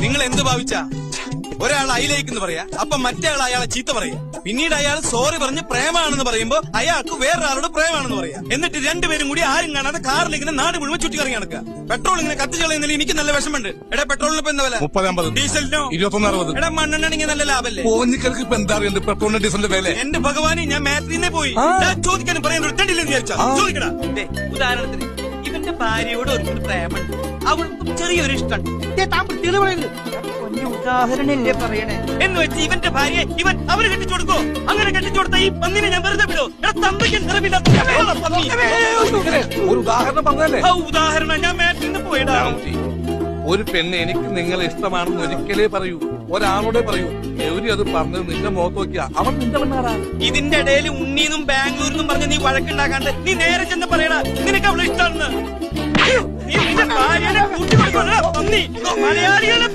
നിങ്ങൾ എന്ത് ഭാവിച്ചാ ഒരാൾ അയിലേക്കെന്ന് പറയാ, അപ്പൊ മറ്റേ ആൾ അയാളെ ചീത്ത പറയാ, പിന്നീട് അയാൾ സോറി പറഞ്ഞ് പ്രേമാണെന്ന് പറയുമ്പോ അയാൾക്ക് വേറൊരാളോട് പ്രേമാണെന്ന് പറയാ, എന്നിട്ട് രണ്ടുപേരും കൂടി ആരും കാണാതെ കാറിൽ ഇങ്ങനെ നാട് മുഴുവൻ ചുറ്റിക്കറങ്ങി നടക്കുക. പെട്രോൾ ഇങ്ങനെ കത്തിച്ചു കളയുന്നതിൽ എനിക്ക് നല്ല വിഷമുണ്ട്. എടാ പെട്രോളിന് ഇപ്പൊ എന്താ വില? 30-50. ഡീസലിനോ 21-60. എടാ മണ്ണെണ്ണ നല്ല ലാഭല്ലേ? പോഞ്ഞിക്കർക്ക് ഇപ്പൊ എന്താ അറിയണ്ട് പെട്രോളിന്റെ ഡീസലിന്റെ വില? എന്റെ ഭഗവാനെ, ഞാൻ മാത്രീന്നേ പോയി ഞാൻ ചോദിക്കാനും പറയാൻ ഒരുത്തണ്ടില്ലെന്ന് വിചാരിച്ചാ ചോദിക്കടാ. ഉദാഹരണത്തിന് ഇവന്റെ ഭാര്യയോട് ഒരു പ്രേമുണ്ട്, അവൾക്കും ചെറിയൊരു ഇഷ്ടമുണ്ട്. ഉദാഹരണല്ലേ പറയണേ എന്ന് വെച്ച് ഇവന്റെ ഭാര്യയെ ഇവൻ അവന് കെട്ടിച്ചു കൊടുക്കോ? അങ്ങനെ കെട്ടിച്ചു കൊടുത്ത ഈ പന്നിനെ ഞാൻ വെറുതെ വിടോ? ഒരു ഉദാഹരണം പറഞ്ഞല്ലേ? ഉദാഹരണം ഞാൻ മാറ്റിന്ന് പോയിടാ. ഒരു പെണ്ണ് എനിക്ക് നിങ്ങളെ ഇഷ്ടമാണെന്ന് ഒരിക്കലേ പറയൂ, ഒരാളോടെ പറയൂ. ഗൗരി അത് പറഞ്ഞത് നിന്റെ മുഖത്ത് നോക്കിയാ അവൻ നിന്റെ പെണ്ണാടാ. ഇതിന്റെ ഇടയിൽ ഉണ്ണീന്നും ബാംഗ്ലൂരിന്നും പറഞ്ഞ് നീ വഴക്കുണ്ടാക്കാണ്ട് നീ നേരെ ചെന്ന് പറയണ നിനക്ക് അവളെ ഇഷ്ടമാണെന്ന്. നീ നിന്റെ ഭാര്യനെ കൂട്ടി കൊടുക്കണ പന്നി. മലയാളികളെ